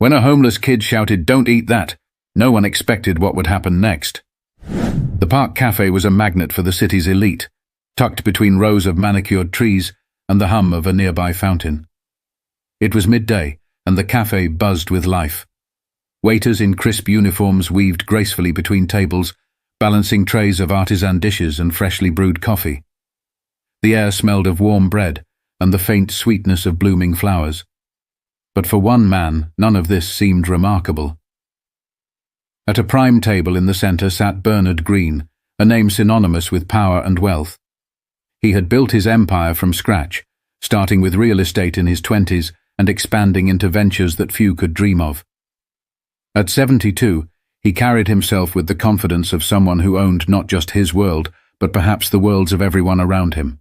When a homeless kid shouted, "Don't eat that," no one expected what would happen next. The park cafe was a magnet for the city's elite, tucked between rows of manicured trees and the hum of a nearby fountain. It was midday, and the cafe buzzed with life. Waiters in crisp uniforms weaved gracefully between tables, balancing trays of artisan dishes and freshly brewed coffee. The air smelled of warm bread and the faint sweetness of blooming flowers. But for one man, none of this seemed remarkable. At a prime table in the center sat Bernard Green, a name synonymous with power and wealth. He had built his empire from scratch, starting with real estate in his 20s and expanding into ventures that few could dream of. At 72, he carried himself with the confidence of someone who owned not just his world, but perhaps the worlds of everyone around him.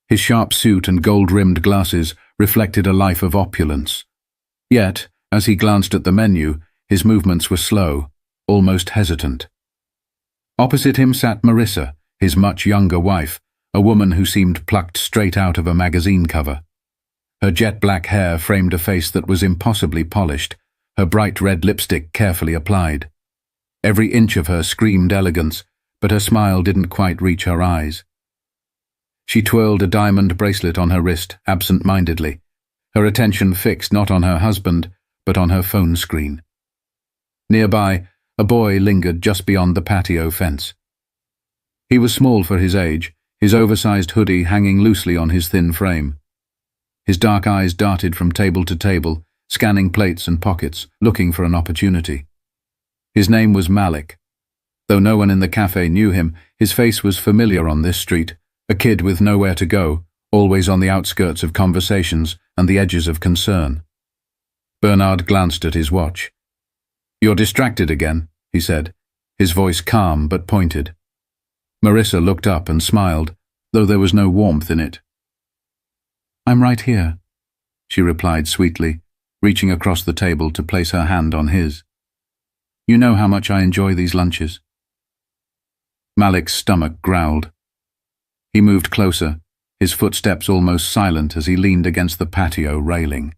His sharp suit and gold-rimmed glasses reflected a life of opulence. Yet, as he glanced at the menu, his movements were slow, almost hesitant. Opposite him sat Marissa, his much younger wife, a woman who seemed plucked straight out of a magazine cover. Her jet-black hair framed a face that was impossibly polished, her bright red lipstick carefully applied. Every inch of her screamed elegance, but her smile didn't quite reach her eyes. She twirled a diamond bracelet on her wrist absent-mindedly, her attention fixed not on her husband, but on her phone screen. Nearby, a boy lingered just beyond the patio fence. He was small for his age, his oversized hoodie hanging loosely on his thin frame. His dark eyes darted from table to table, scanning plates and pockets, looking for an opportunity. His name was Malik. Though no one in the cafe knew him, his face was familiar on this street, a kid with nowhere to go, always on the outskirts of conversations and the edges of concern. Bernard glanced at his watch. "You're distracted again," he said, his voice calm but pointed. Marissa looked up and smiled, though there was no warmth in it. "I'm right here," she replied sweetly, reaching across the table to place her hand on his. "You know how much I enjoy these lunches." Malik's stomach growled. He moved closer, his footsteps almost silent as he leaned against the patio railing.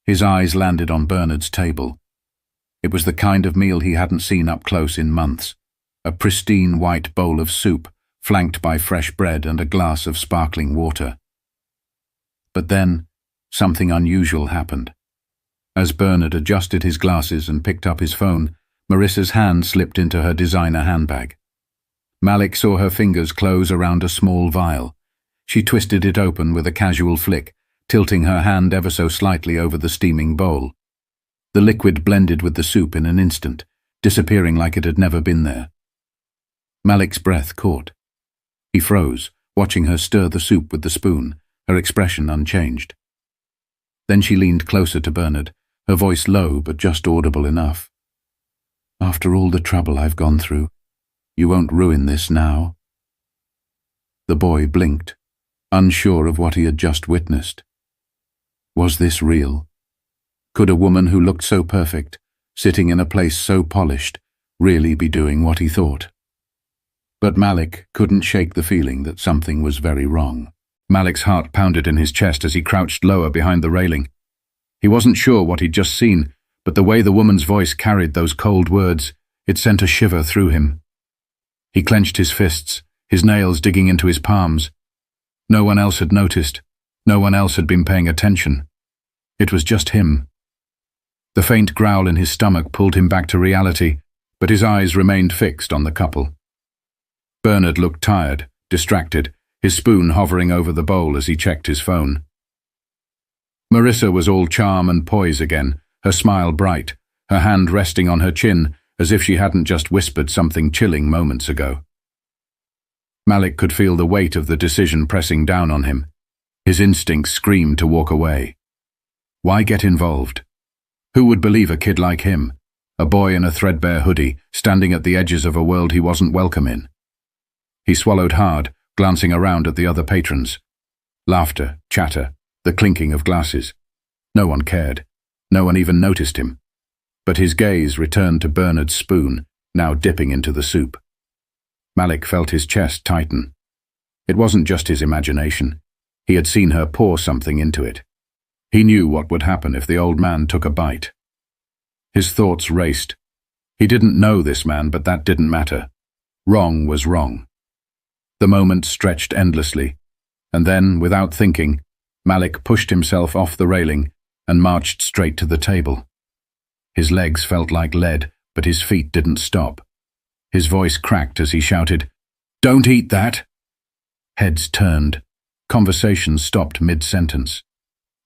His eyes landed on Bernard's table. It was the kind of meal he hadn't seen up close in months, a pristine white bowl of soup, flanked by fresh bread and a glass of sparkling water. But then, something unusual happened. As Bernard adjusted his glasses and picked up his phone, Marissa's hand slipped into her designer handbag. Malik saw her fingers close around a small vial. She twisted it open with a casual flick, tilting her hand ever so slightly over the steaming bowl. The liquid blended with the soup in an instant, disappearing like it had never been there. Malik's breath caught. He froze, watching her stir the soup with the spoon, her expression unchanged. Then she leaned closer to Bernard, her voice low but just audible enough. "After all the trouble I've gone through, you won't ruin this now." The boy blinked, unsure of what he had just witnessed. Was this real? Could a woman who looked so perfect, sitting in a place so polished, really be doing what he thought? But Malik couldn't shake the feeling that something was very wrong. Malik's heart pounded in his chest as he crouched lower behind the railing. He wasn't sure what he'd just seen, but the way the woman's voice carried those cold words, it sent a shiver through him. He clenched his fists, his nails digging into his palms. No one else had noticed. No one else had been paying attention. It was just him. The faint growl in his stomach pulled him back to reality, but his eyes remained fixed on the couple. Bernard looked tired, distracted, his spoon hovering over the bowl as he checked his phone. Marissa was all charm and poise again, her smile bright, her hand resting on her chin as if she hadn't just whispered something chilling moments ago. Malik could feel the weight of the decision pressing down on him. His instincts screamed to walk away. Why get involved? Who would believe a kid like him, a boy in a threadbare hoodie, standing at the edges of a world he wasn't welcome in? He swallowed hard, glancing around at the other patrons. Laughter, chatter, the clinking of glasses. No one cared. No one even noticed him. But his gaze returned to Bernard's spoon, now dipping into the soup. Malik felt his chest tighten. It wasn't just his imagination. He had seen her pour something into it. He knew what would happen if the old man took a bite. His thoughts raced. He didn't know this man, but that didn't matter. Wrong was wrong. The moment stretched endlessly, and then, without thinking, Malik pushed himself off the railing and marched straight to the table. His legs felt like lead, but his feet didn't stop. His voice cracked as he shouted, "Don't eat that!" Heads turned. Conversation stopped mid-sentence.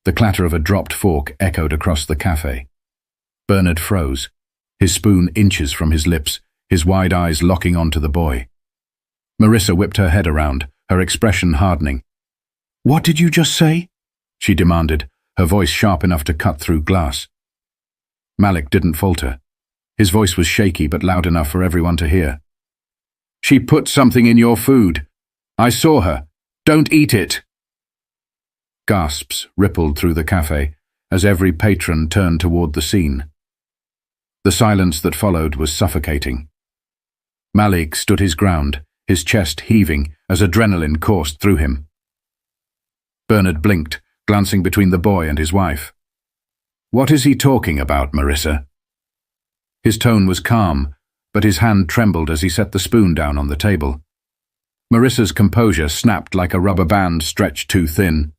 The clatter of a dropped fork echoed across the cafe. Bernard froze, his spoon inches from his lips, his wide eyes locking onto the boy. Marissa whipped her head around, her expression hardening. "What did you just say?" she demanded, her voice sharp enough to cut through glass. Malik didn't falter. His voice was shaky but loud enough for everyone to hear. "She put something in your food. I saw her. Don't eat it." Gasps rippled through the cafe as every patron turned toward the scene. The silence that followed was suffocating. Malik stood his ground, his chest heaving as adrenaline coursed through him. Bernard blinked, glancing between the boy and his wife. "What is he talking about, Marissa?" His tone was calm, but his hand trembled as he set the spoon down on the table. Marissa's composure snapped like a rubber band stretched too thin.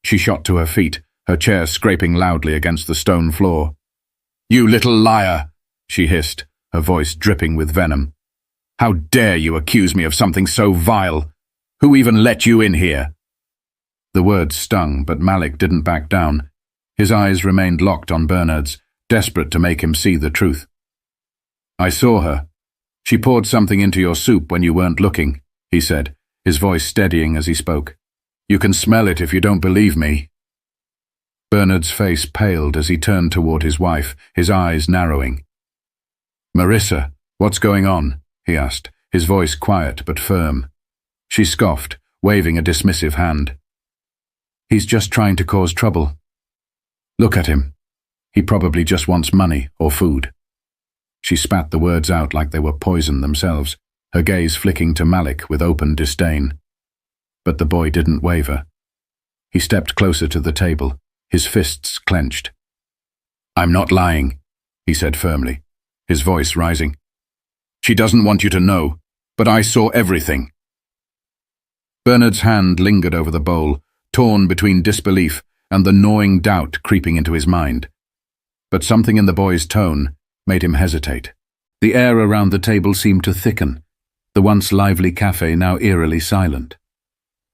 She shot to her feet, her chair scraping loudly against the stone floor. "You little liar!" she hissed, her voice dripping with venom. "How dare you accuse me of something so vile? Who even let you in here?" The words stung, but Malik didn't back down. His eyes remained locked on Bernard's, desperate to make him see the truth. "I saw her. She poured something into your soup when you weren't looking," he said, his voice steadying as he spoke. "You can smell it if you don't believe me." Bernard's face paled as he turned toward his wife, his eyes narrowing. "Marissa, what's going on?" he asked, his voice quiet but firm. She scoffed, waving a dismissive hand. "He's just trying to cause trouble. Look at him. He probably just wants money or food." She spat the words out like they were poison themselves, her gaze flicking to Malik with open disdain. But the boy didn't waver. He stepped closer to the table, his fists clenched. "I'm not lying," he said firmly, his voice rising. "She doesn't want you to know, but I saw everything." Bernard's hand lingered over the bowl, torn between disbelief and the gnawing doubt creeping into his mind. But something in the boy's tone made him hesitate. The air around the table seemed to thicken, the once lively cafe now eerily silent.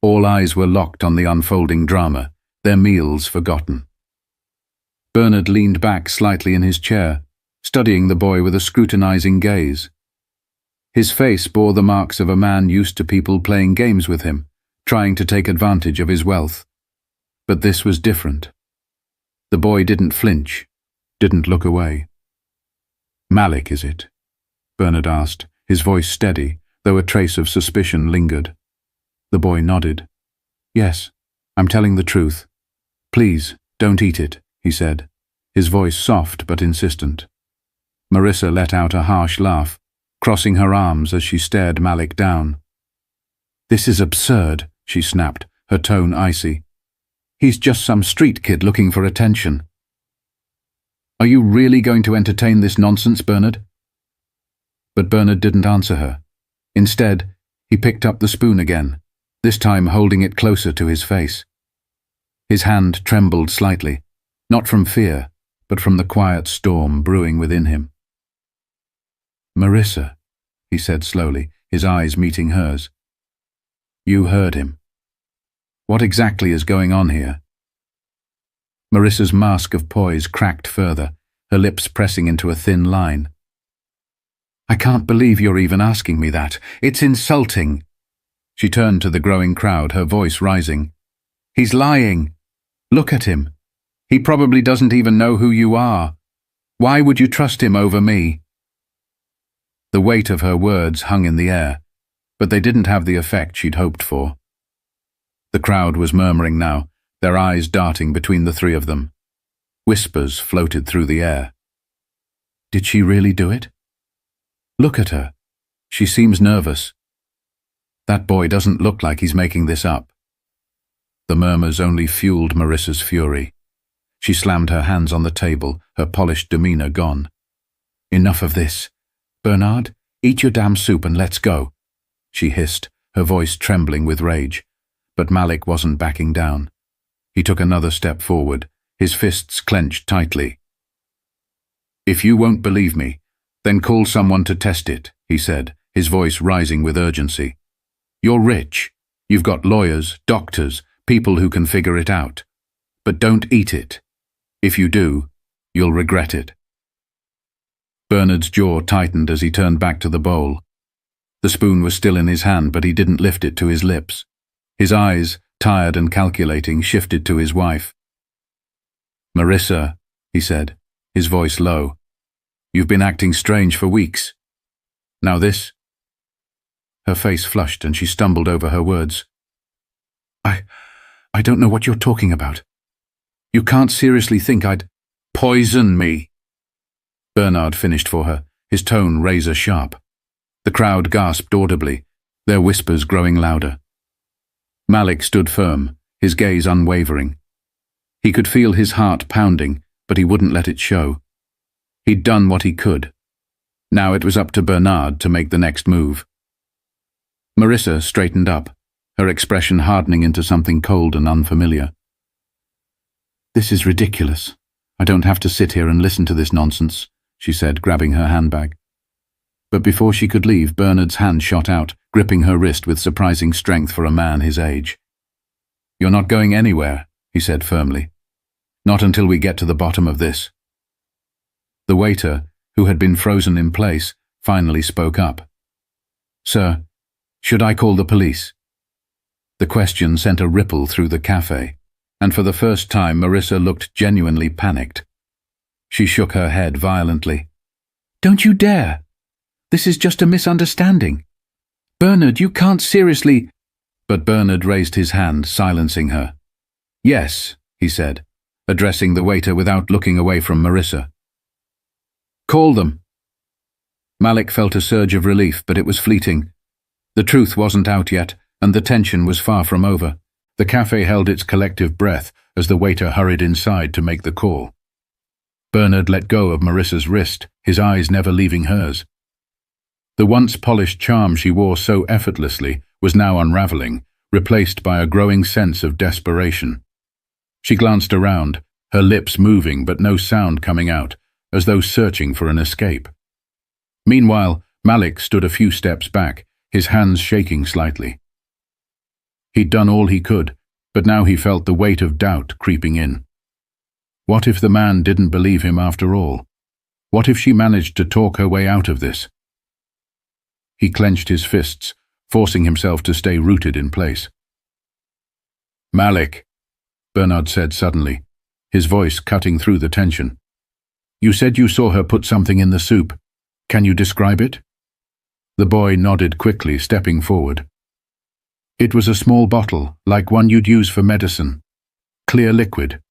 All eyes were locked on the unfolding drama, their meals forgotten. Bernard leaned back slightly in his chair, studying the boy with a scrutinizing gaze. His face bore the marks of a man used to people playing games with him, trying to take advantage of his wealth. But this was different. The boy didn't flinch, didn't look away. "Malik, is it?" Bernard asked, his voice steady, though a trace of suspicion lingered. The boy nodded. "Yes, I'm telling the truth. Please, don't eat it," he said, his voice soft but insistent. Marissa let out a harsh laugh, crossing her arms as she stared Malik down. "This is absurd," she snapped, her tone icy. "He's just some street kid looking for attention." "Are you really going to entertain this nonsense, Bernard?" But Bernard didn't answer her. Instead, he picked up the spoon again, this time holding it closer to his face. His hand trembled slightly, not from fear, but from the quiet storm brewing within him. "Marissa," he said slowly, his eyes meeting hers. "You heard him. What exactly is going on here?" Marissa's mask of poise cracked further, her lips pressing into a thin line. "I can't believe you're even asking me that. It's insulting." She turned to the growing crowd, her voice rising. "He's lying. Look at him. He probably doesn't even know who you are. Why would you trust him over me?" The weight of her words hung in the air, but they didn't have the effect she'd hoped for. The crowd was murmuring now, their eyes darting between the three of them. Whispers floated through the air. "Did she really do it? Look at her. She seems nervous. That boy doesn't look like he's making this up." The murmurs only fueled Marissa's fury. She slammed her hands on the table, her polished demeanor gone. "Enough of this. Bernard, eat your damn soup and let's go," she hissed, her voice trembling with rage. But Malik wasn't backing down. He took another step forward, his fists clenched tightly. "If you won't believe me, then call someone to test it," he said, his voice rising with urgency. "You're rich. You've got lawyers, doctors, people who can figure it out. But don't eat it. If you do, you'll regret it." Bernard's jaw tightened as he turned back to the bowl. The spoon was still in his hand, but he didn't lift it to his lips. His eyes, tired and calculating, shifted to his wife. "Marissa," he said, his voice low, "you've been acting strange for weeks. Now this?" Her face flushed and she stumbled over her words. I don't know what you're talking about. You can't seriously think I'd poison me." Bernard finished for her, his tone razor sharp. The crowd gasped audibly, their whispers growing louder. Malik stood firm, his gaze unwavering. He could feel his heart pounding, but he wouldn't let it show. He'd done what he could. Now it was up to Bernard to make the next move. Marissa straightened up, her expression hardening into something cold and unfamiliar. "This is ridiculous. I don't have to sit here and listen to this nonsense," she said, grabbing her handbag. But before she could leave, Bernard's hand shot out, gripping her wrist with surprising strength for a man his age. "You're not going anywhere," he said firmly. "Not until we get to the bottom of this." The waiter, who had been frozen in place, finally spoke up. "Sir, should I call the police?" The question sent a ripple through the cafe, and for the first time Marissa looked genuinely panicked. She shook her head violently. "Don't you dare! This is just a misunderstanding. Bernard, you can't seriously—" But Bernard raised his hand, silencing her. "Yes," he said, addressing the waiter without looking away from Marissa. "Call them." Malik felt a surge of relief, but it was fleeting. The truth wasn't out yet, and the tension was far from over. The cafe held its collective breath as the waiter hurried inside to make the call. Bernard let go of Marissa's wrist, his eyes never leaving hers. The once polished charm she wore so effortlessly was now unraveling, replaced by a growing sense of desperation. She glanced around, her lips moving but no sound coming out, as though searching for an escape. Meanwhile, Malik stood a few steps back, his hands shaking slightly. He'd done all he could, but now he felt the weight of doubt creeping in. What if the man didn't believe him after all? What if she managed to talk her way out of this? He clenched his fists, forcing himself to stay rooted in place. "Malik," Bernard said suddenly, his voice cutting through the tension. "You said you saw her put something in the soup. Can you describe it?" The boy nodded quickly, stepping forward. "It was a small bottle, like one you'd use for medicine. Clear liquid.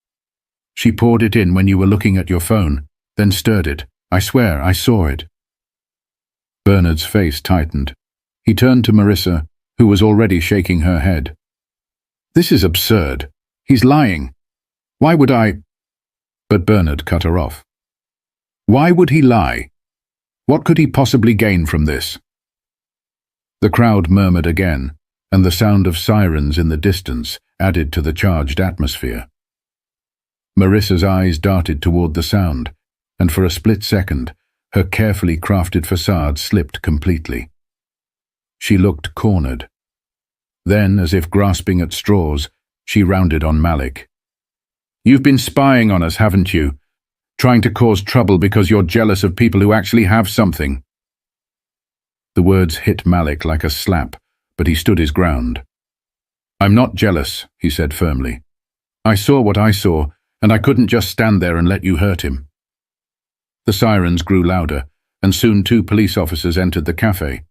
She poured it in when you were looking at your phone, then stirred it. I swear, I saw it." Bernard's face tightened. He turned to Marissa, who was already shaking her head. "This is absurd. He's lying. Why would I—" But Bernard cut her off. "Why would he lie? What could he possibly gain from this?" The crowd murmured again, and the sound of sirens in the distance added to the charged atmosphere. Marissa's eyes darted toward the sound, and for a split second, her carefully crafted facade slipped completely. She looked cornered. Then, as if grasping at straws, she rounded on Malik. "You've been spying on us, haven't you? Trying to cause trouble because you're jealous of people who actually have something." The words hit Malik like a slap, but he stood his ground. "I'm not jealous," he said firmly. "I saw what I saw, and I couldn't just stand there and let you hurt him." The sirens grew louder, and soon 2 police officers entered the cafe.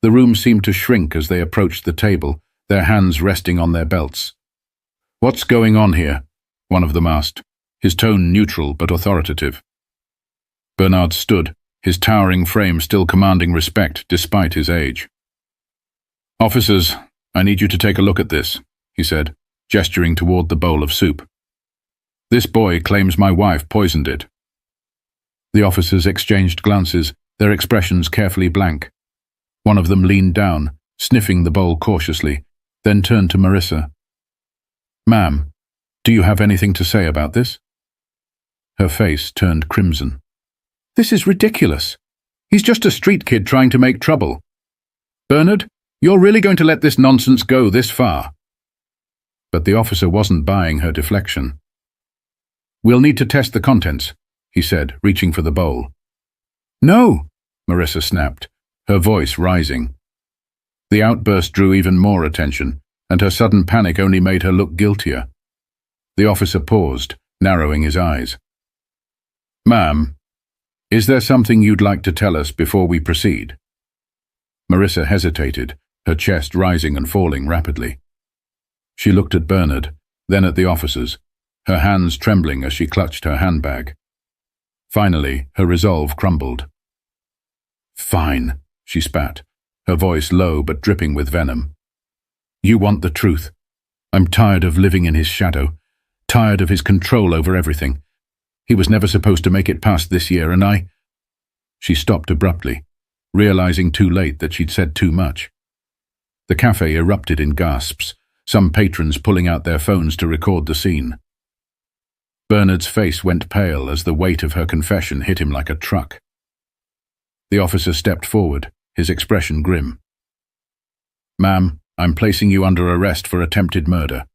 The room seemed to shrink as they approached the table, their hands resting on their belts. "What's going on here?" one of them asked, his tone neutral but authoritative. Bernard stood, his towering frame still commanding respect despite his age. "Officers, I need you to take a look at this," he said, gesturing toward the bowl of soup. This boy claims my wife poisoned it. The officers exchanged glances, their expressions carefully blank. One of them leaned down, sniffing the bowl cautiously, then turned to Marissa. "Ma'am, do you have anything to say about this?" Her face turned crimson. "This is ridiculous. He's just a street kid trying to make trouble. Bernard, you're really going to let this nonsense go this far?" But the officer wasn't buying her deflection. "We'll need to test the contents," he said, reaching for the bowl. "No!" Marissa snapped, her voice rising. The outburst drew even more attention, and her sudden panic only made her look guiltier. The officer paused, narrowing his eyes. "Ma'am, is there something you'd like to tell us before we proceed?" Marissa hesitated, her chest rising and falling rapidly. She looked at Bernard, then at the officers, her hands trembling as she clutched her handbag. Finally, her resolve crumbled. "Fine," she spat, her voice low but dripping with venom. "You want the truth. I'm tired of living in his shadow, tired of his control over everything. He was never supposed to make it past this year, and I—" She stopped abruptly, realizing too late that she'd said too much. The cafe erupted in gasps, some patrons pulling out their phones to record the scene. Bernard's face went pale as the weight of her confession hit him like a truck. The officer stepped forward, his expression grim. "Ma'am, I'm placing you under arrest for attempted murder.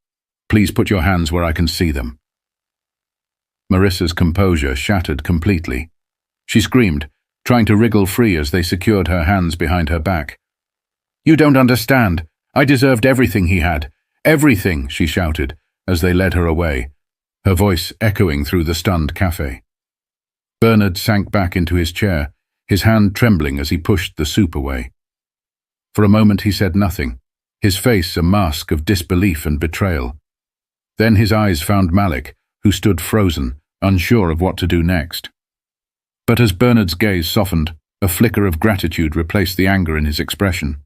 Please put your hands where I can see them." Marissa's composure shattered completely. She screamed, trying to wriggle free as they secured her hands behind her back. "You don't understand. I deserved everything he had. Everything," she shouted, as they led her away, her voice echoing through the stunned cafe. Bernard sank back into his chair, his hand trembling as he pushed the soup away. For a moment he said nothing, his face a mask of disbelief and betrayal. Then his eyes found Malik, who stood frozen, unsure of what to do next. But as Bernard's gaze softened, a flicker of gratitude replaced the anger in his expression.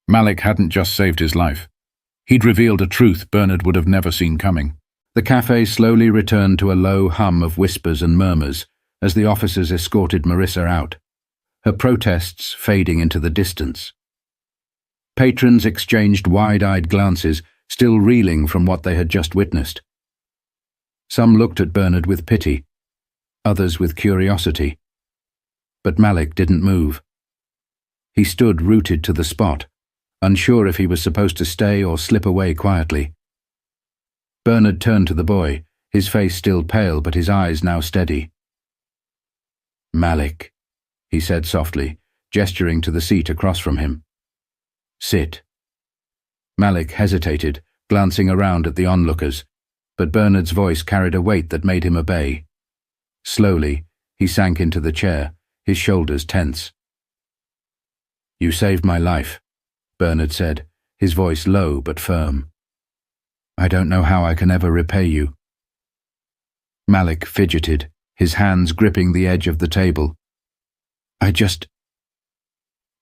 Malik hadn't just saved his life. He'd revealed a truth Bernard would have never seen coming. The cafe slowly returned to a low hum of whispers and murmurs as the officers escorted Marissa out, her protests fading into the distance. Patrons exchanged wide-eyed glances, still reeling from what they had just witnessed. Some looked at Bernard with pity, others with curiosity. But Malik didn't move. He stood rooted to the spot, unsure if he was supposed to stay or slip away quietly. Bernard turned to the boy, his face still pale but his eyes now steady. "Malik," he said softly, gesturing to the seat across from him. "Sit." Malik hesitated, glancing around at the onlookers, but Bernard's voice carried a weight that made him obey. Slowly, he sank into the chair, his shoulders tense. "You saved my life," Bernard said, his voice low but firm. "I don't know how I can ever repay you." Malik fidgeted, his hands gripping the edge of the table. I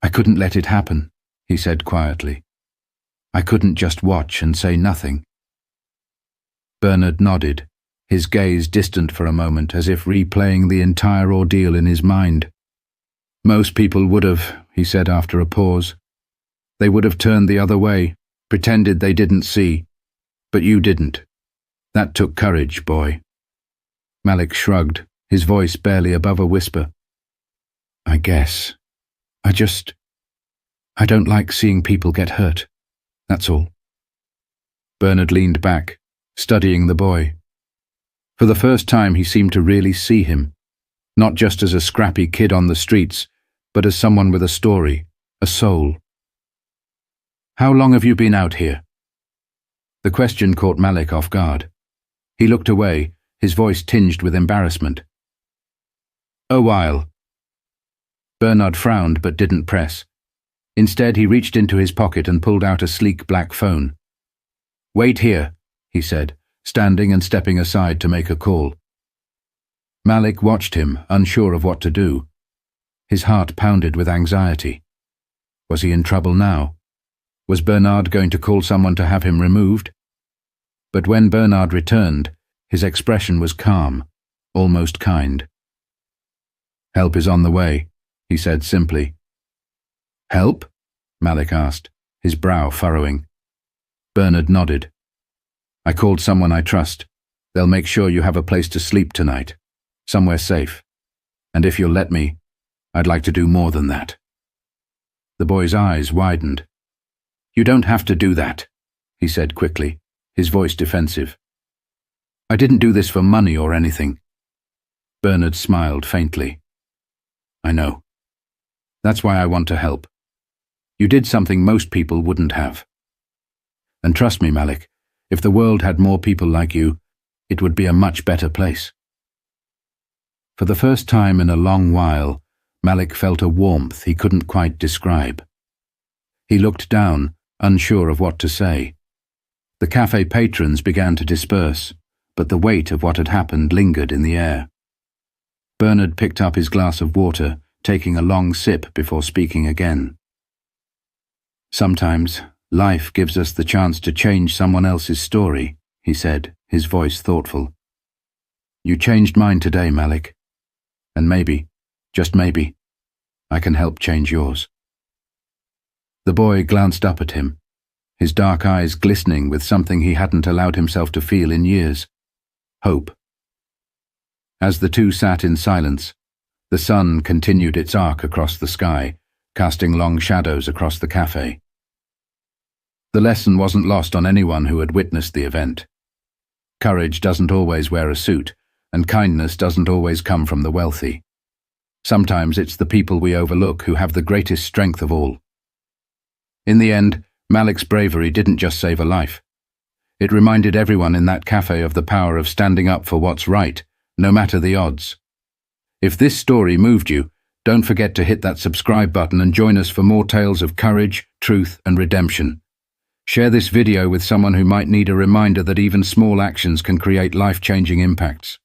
couldn't let it happen," he said quietly. "I couldn't just watch and say nothing." Bernard nodded, his gaze distant for a moment as if replaying the entire ordeal in his mind. "Most people would have," he said after a pause. "They would have turned the other way, pretended they didn't see. But you didn't. That took courage, boy." Malik shrugged, his voice barely above a whisper. "I guess. I don't like seeing people get hurt. That's all." Bernard leaned back, studying the boy. For the first time he seemed to really see him, not just as a scrappy kid on the streets, but as someone with a story, a soul. "How long have you been out here?" The question caught Malik off guard. He looked away, his voice tinged with embarrassment. "A while." Bernard frowned but didn't press. Instead, he reached into his pocket and pulled out a sleek black phone. "Wait here," he said, standing and stepping aside to make a call. Malik watched him, unsure of what to do. His heart pounded with anxiety. Was he in trouble now? Was Bernard going to call someone to have him removed? But when Bernard returned, His expression was calm, almost kind. "Help is on the way," he said simply. "Help?" Malik asked, his brow furrowing. Bernard nodded. "I called someone I trust. They'll make sure you have a place to sleep tonight, somewhere safe. And if you'll let me, I'd like to do more than that." The boy's eyes widened. "You don't have to do that," he said quickly, his voice defensive. "I didn't do this for money or anything." Bernard smiled faintly. "I know. That's why I want to help. You did something most people wouldn't have. And trust me, Malik, if the world had more people like you, it would be a much better place." For the first time in a long while, Malik felt a warmth he couldn't quite describe. He looked down, unsure of what to say. The cafe patrons began to disperse, but the weight of what had happened lingered in the air. Bernard picked up his glass of water, taking a long sip before speaking again. "Sometimes, life gives us the chance to change someone else's story," he said, his voice thoughtful. "You changed mine today, Malik. And maybe, just maybe, I can help change yours." The boy glanced up at him, his dark eyes glistening with something he hadn't allowed himself to feel in years: hope. As the two sat in silence, the sun continued its arc across the sky, casting long shadows across the cafe. The lesson wasn't lost on anyone who had witnessed the event. Courage doesn't always wear a suit, and kindness doesn't always come from the wealthy. Sometimes it's the people we overlook who have the greatest strength of all. In the end, Malik's bravery didn't just save a life. It reminded everyone in that cafe of the power of standing up for what's right, no matter the odds. If this story moved you, don't forget to hit that subscribe button and join us for more tales of courage, truth, and redemption. Share this video with someone who might need a reminder that even small actions can create life-changing impacts.